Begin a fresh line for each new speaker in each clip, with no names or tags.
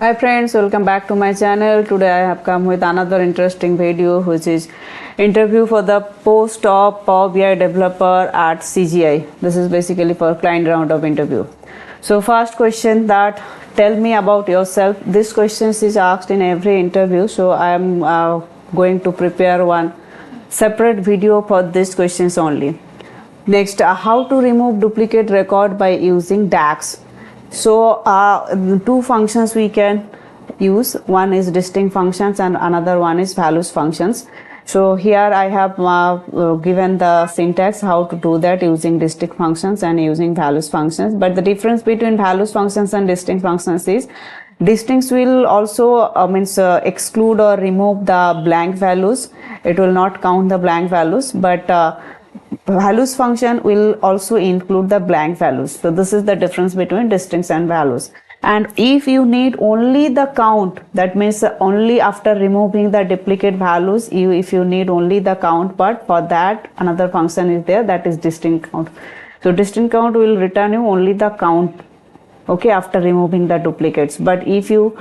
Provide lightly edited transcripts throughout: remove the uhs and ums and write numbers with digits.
Hi friends, welcome back to my channel. Today I have come with another interesting video, which is interview for the post of Power BI developer at CGI. This is basically for client round of interview. So first question, that tell me about yourself. This question is asked in every interview, so I am going to prepare one separate video for these questions only. Next, how to remove duplicate record by using DAX. So two functions we can use. One is distinct functions and another one is values functions. So here I have given the syntax how to do that using distinct functions and using values functions. But the difference between values functions and distinct functions is distincts will also exclude or remove the blank values. It will not count the blank values, but values function will also include the blank values. So this is the difference between distincts and values. And if you need only the count, that means only after removing the duplicate values, if you need only the count, but for that another function is there, that is distinct count. So distinct count will return you only the count, okay, after removing the duplicates. But if you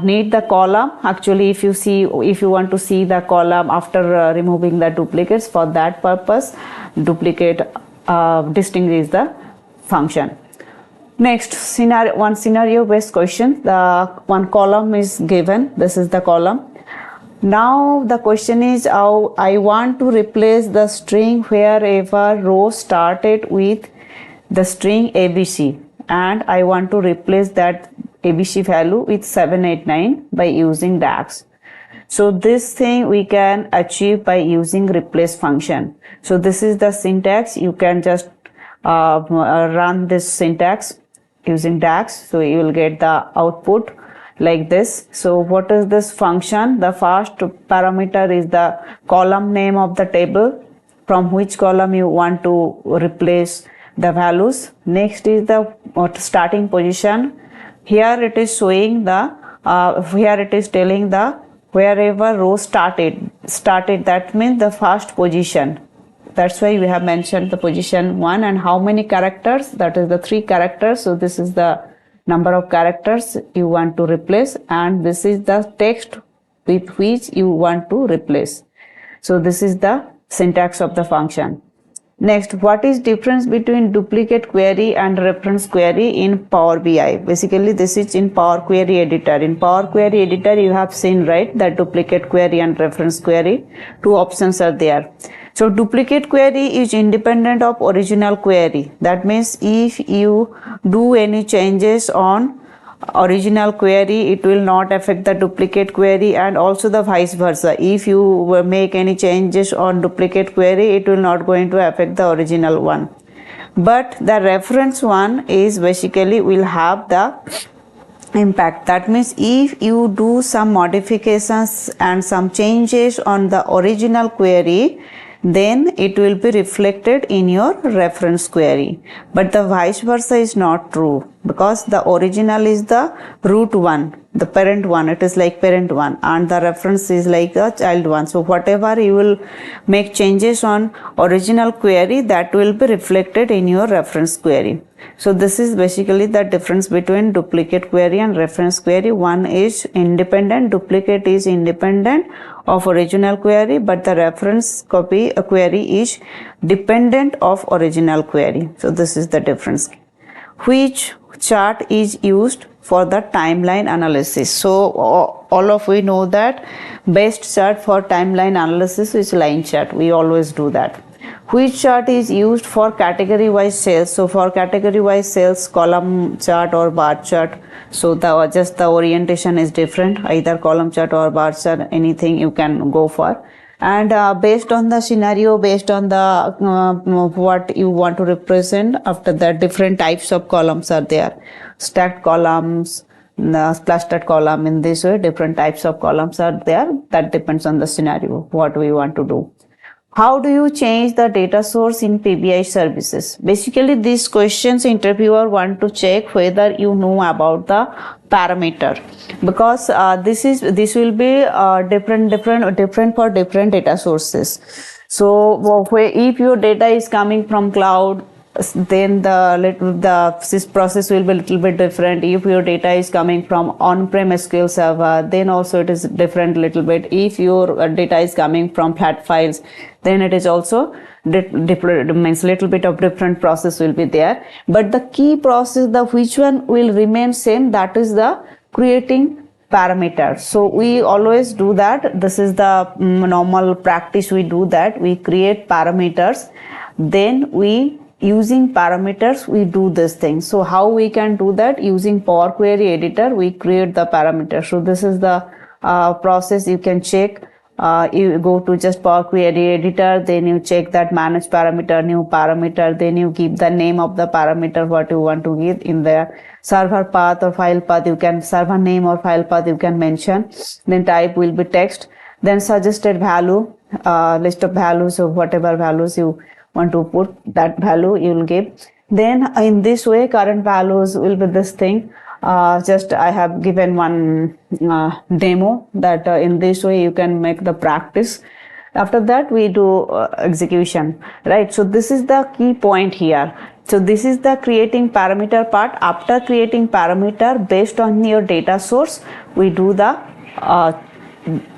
need the column, actually if you want to see the column after removing the duplicates, for that purpose duplicate distinct is the function. Next, scenario based question. The one column is given, this is the column. Now the question is how I want to replace the string wherever row started with the string ABC, and I want to replace that ABC value with 789 by using DAX. So this thing we can achieve by using replace function. So this is the syntax. You can just run this syntax using DAX. So you will get the output like this. So what is this function? The first parameter is the column name of the table, from which column you want to replace the values. Next is the starting position. Here it is showing the here it is telling the wherever row started, that means the first position. That's why we have mentioned the position 1, and how many characters, that is the 3 characters. So this is the number of characters you want to replace, and this is the text with which you want to replace. So this is the syntax of the function. Next, what is difference between duplicate query and reference query in Power BI? Basically, this is in Power Query Editor. In Power Query Editor, you have seen, right, that duplicate query and reference query, 2 options are there. So duplicate query is independent of original query. That means if you do any changes on original query, it will not affect the duplicate query, and also the vice versa. If you make any changes on duplicate query, it will not going to affect the original one. But the reference one is basically will have the impact. That means if you do some modifications and some changes on the original query, then it will be reflected in your reference query. But the vice versa is not true, because the original is the root one, the parent one, it is like parent one, and the reference is like the child one. So whatever you will make changes on original query, that will be reflected in your reference query. So this is basically the difference between duplicate query and reference query. One is independent, duplicate is independent of original query, but the reference query is dependent of original query. So this is the difference. Which chart is used for the timeline analysis? So all of we know that best chart for timeline analysis is line chart. We always do that. Which chart is used for category wise sales? So for category wise sales, column chart or bar chart. So just the orientation is different, either column chart or bar chart, anything you can go for. And based on the scenario, based on the what you want to represent, after that different types of columns are there. Stacked columns, clustered column, in this way different types of columns are there. That depends on the scenario, what we want to do. How do you change the data source in PBI services? Basically, these questions interviewer want to check whether you know about the parameter, because this will be different for different data sources. So if your data is coming from cloud, then this process will be a little bit different. If your data is coming from on-prem SQL server, then also it is different little bit. If your data is coming from flat files, then it is also means little bit of different process will be there. But the key process, the which one will remain same, that is the creating parameter. So we always do that. This is the normal practice. We do that. We create parameters, then we using parameters we do this thing. So how we can do that? Using Power Query editor, we create the parameter. So this is the process. You can check. You go to just Power Query editor, then you check that manage parameter, new parameter, then you give the name of the parameter what you want to give in there. Server path or file path, you can server name or file path you can mention. Then type will be text. Then suggested value, list of values, so whatever values you want to put, that value you will give. Then in this way current values will be this thing. Just I have given one demo that in this way you can make the practice. After that we do execution, right? So this is the key point here. So this is the creating parameter part. After creating parameter based on your data source, we do the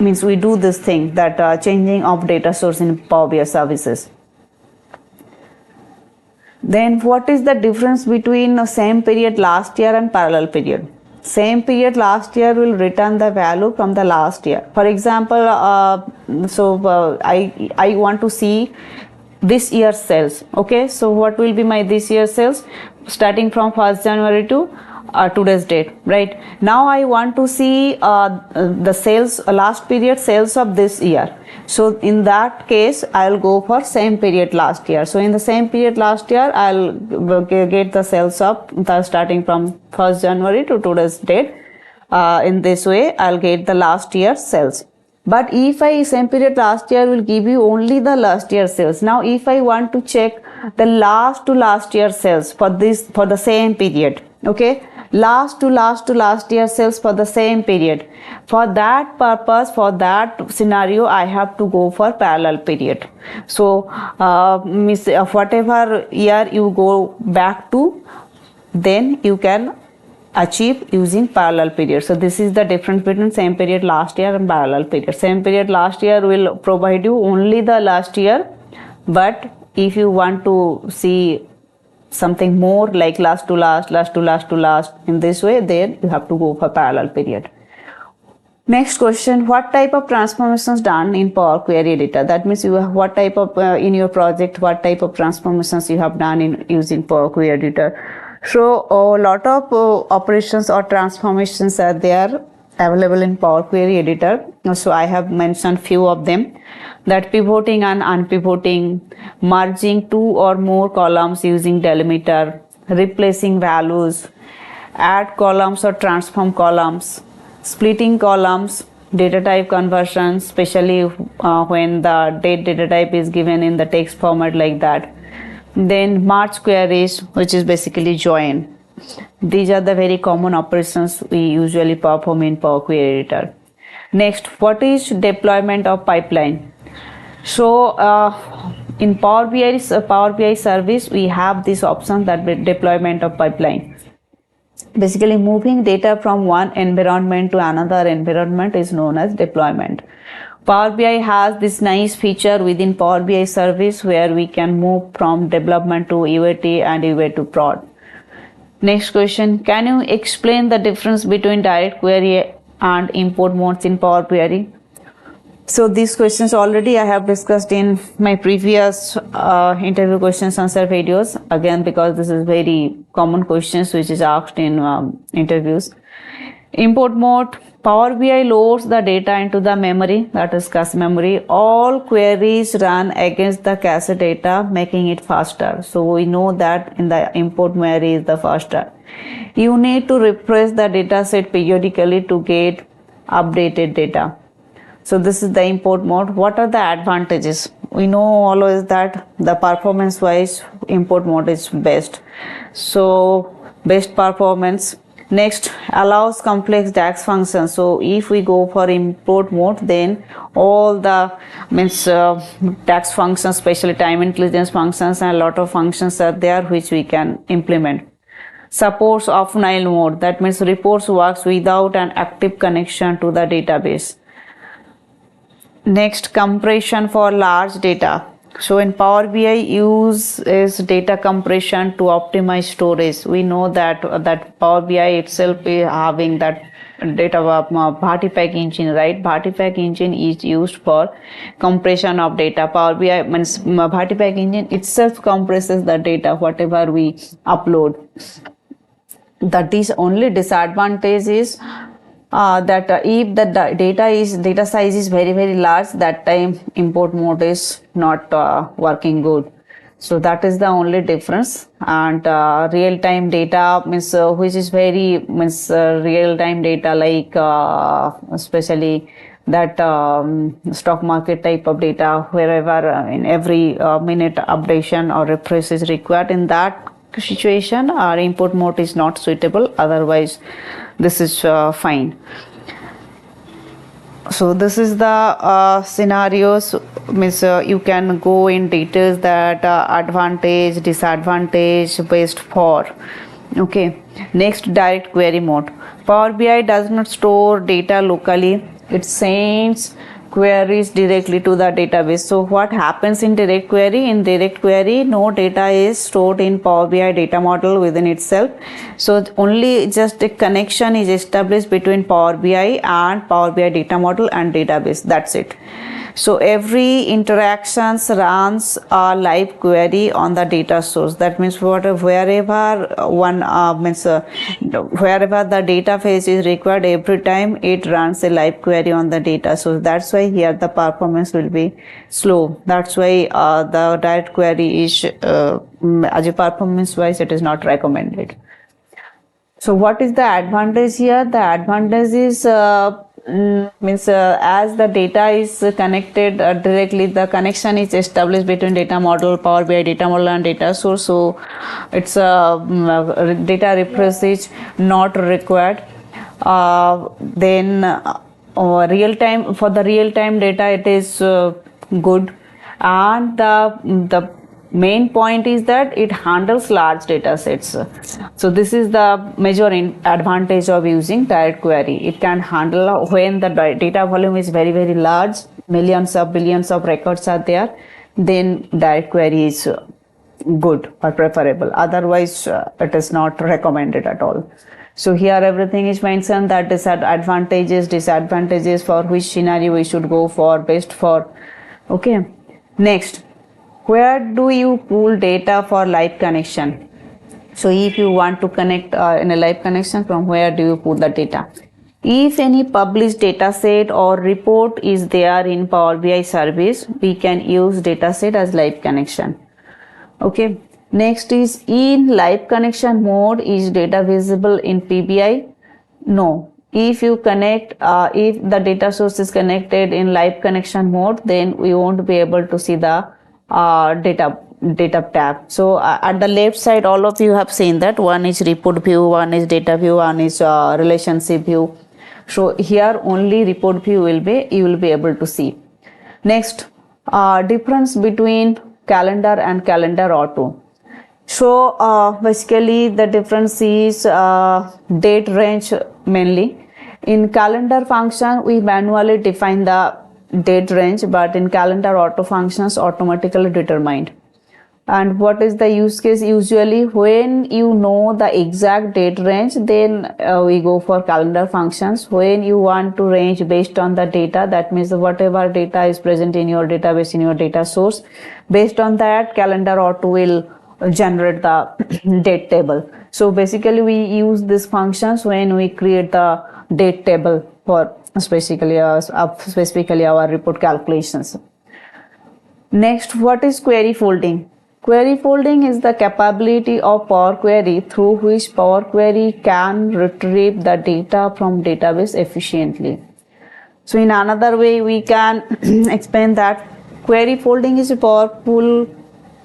we do this thing, that changing of data source in Power BI services. Then what is the difference between same period last year and parallel period? Same period last year will return the value from the last year. For example, I want to see this year's sales. Okay, so what will be my this year's sales starting from 1st January to today's date, right? Now I want to see the sales, last period sales of this year. So in that case, I'll go for same period last year. So in the same period last year, I'll get the sales of starting from 1st January to today's date. In this way, I'll get the last year's sales. But if same period last year will give you only the last year sales. Now if I want to check the last to last year sales for the same period, okay, last to last year sales for the same period, for that purpose, for that scenario, I have to go for parallel period. So whatever year you go back to, then you can achieve using parallel period. So this is the difference between same period last year and parallel period. Same period last year will provide you only the last year, but if you want to see something more like last to last in this way, then you have to go for parallel period. Next question, what type of transformations done in Power Query editor? That means you have what type of in your project, what type of transformations you have done in using Power Query editor. So a lot of operations or transformations are there available in Power Query editor. So I have mentioned few of them, that pivoting and unpivoting, merging two or more columns using delimiter, replacing values, add columns or transform columns, splitting columns, data type conversion, especially when the date data type is given in the text format like that. Then merge queries, which is basically join. These are the very common operations we usually perform in Power Query editor. Next, what is deployment of pipeline? So in Power BI service, we have this option, that deployment of pipeline. Basically, moving data from one environment to another environment is known as deployment. Power BI has this nice feature within Power BI service where we can move from development to UAT and UAT to prod. Next question, can you explain the difference between direct query and import modes in Power Query? So these questions already I have discussed in my previous interview questions answer videos, again because this is very common questions which is asked in interviews. Import mode, Power BI loads the data into the memory, that is cache memory. All queries run against the cache data, making it faster. So we know that in the import query is the faster. You need to refresh the data set periodically to get updated data. So this is the import mode. What are the advantages? We know always that the performance wise import mode is best. So best performance, Next, allows complex DAX functions. So if we go for import mode, then all the DAX functions, especially time intelligence functions, and a lot of functions are there which we can implement. Supports offline mode, that means reports works without an active connection to the database. Next, compression for large data. So in Power BI uses data compression to optimize storage. We know that Power BI itself is having that data Bharti Pack engine, right? Bharti Pack engine is used for compression of data. Power BI means Bharti Pack engine itself compresses the data whatever we upload. The only disadvantage is that if the data size is very large, that time import mode is not working good. So that is the only difference. And real time data means which is very real time data, like especially that stock market type of data, wherever in every minute updation or refresh is required. In that situation, our import mode is not suitable. Otherwise, this is fine. So this is the scenarios. Means you can go in details that advantage, disadvantage based for. Okay. Next, direct query mode. Power BI does not store data locally. It sends queries directly to the database. So what happens in direct query? In direct query, no data is stored in Power BI data model within itself. So only just a connection is established between Power BI and Power BI data model and database. That's it. So every interactions runs a live query on the data source. That means wherever wherever the data phase is required, every time it runs a live query on the data source. That's why here the performance will be slow. That's why the direct query is as a performance wise, it is not recommended. So what is the advantage here? The advantage is as the data is connected directly, the connection is established between data model, Power BI data model and data source. So it's data refresh is not required. Then real time, for the real time data, it is good. And the main point is that it handles large data sets. So this is the major advantage of using direct query. It can handle when the data volume is very large, millions of billions of records are there, then direct query is good or preferable. Otherwise it is not recommended at all. So here everything is mentioned, that advantages, disadvantages, for which scenario we should go for, best for. Okay. Next, where do you pull data for live connection? So if you want to connect in a live connection, from where do you pull the data? If any published data set or report is there in Power BI service, we can use data set as live connection. Okay. Next is, in live connection mode, is data visible in PBI? No. If you connect, if the data source is connected in live connection mode, then we won't be able to see the data tab. So at the left side, all of you have seen that one is report view, one is data view, one is relationship view. So here only report view you will be able to see. Next, difference between calendar and calendar auto. So basically the difference is date range mainly. In calendar function, we manually define the date range, but in calendar auto functions automatically determined. And what is the use case? Usually when you know the exact date range, then we go for calendar functions. When you want to range based on the data, that means whatever data is present in your database, in your data source, based on that, calendar auto will generate the date table. So basically we use these functions when we create the date table for specifically our report calculations. Next, what is query folding? Query folding is the capability of Power Query through which Power Query can retrieve the data from database efficiently. So in another way, we can explain that query folding is a powerful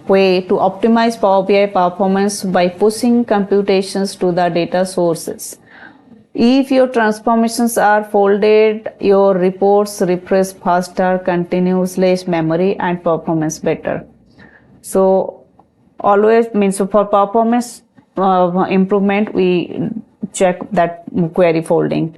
way to optimize Power BI performance by pushing computations to the data sources If your transformations are folded, your reports refresh faster, continues less memory and performance better. So always means for performance improvement, we check that query folding.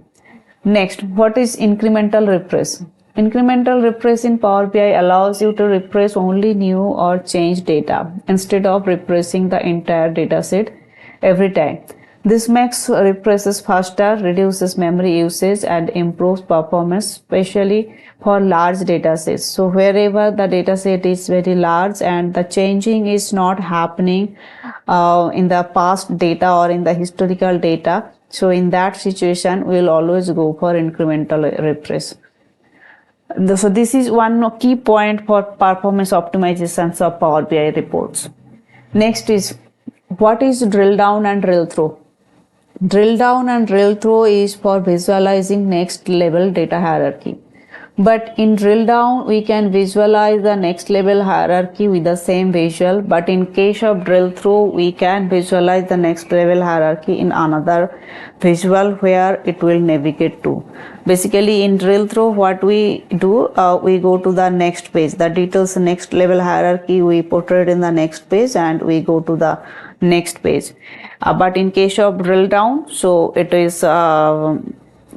Next, what is incremental refresh? Incremental refresh in Power BI allows you to refresh only new or changed data instead of refreshing the entire dataset every time. This makes refreshes faster, reduces memory usage, and improves performance, especially for large datasets. So wherever the dataset is very large and the changing is not happening in the past data or in the historical data, so in that situation, we will always go for incremental refresh. So this is one key point for performance optimizations of Power BI reports. Next is, what is drill down and drill through? Drill down and drill through is for visualizing next level data hierarchy. But in drill down, we can visualize the next level hierarchy with the same visual. But in case of drill through, we can visualize the next level hierarchy in another visual where it will navigate to. Basically, in drill through, what we do, we go to the next page. The details next level hierarchy we portray in the next page, and we go to the next page. But in case of drill down, so it is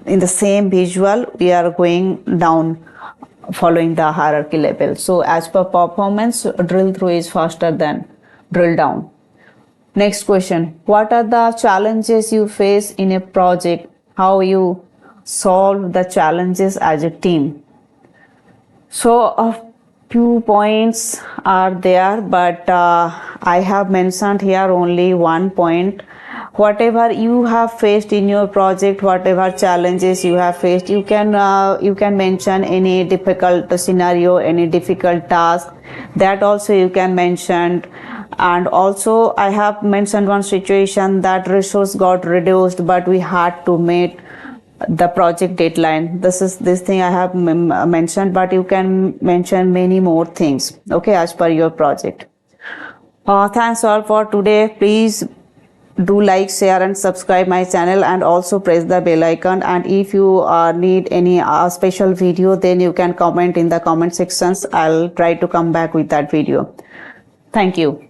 in the same visual we are going down following the hierarchy level. So as per performance, drill through is faster than drill down. Next question, what are the challenges you face in a project? How you solve the challenges as a team? So a few points are there, but I have mentioned here only one point. Whatever you have faced in your project, whatever challenges you have faced, you can mention any difficult scenario, any difficult task, that also you can mention. And also I have mentioned one situation that resource got reduced, but we had to meet the project deadline. This thing I have mentioned, but you can mention many more things, okay, as per your project. Thanks all for today. Please do like, share and subscribe my channel, and also press the bell icon. And if you need any special video, then you can comment in the comment sections. I'll try to come back with that video. Thank you.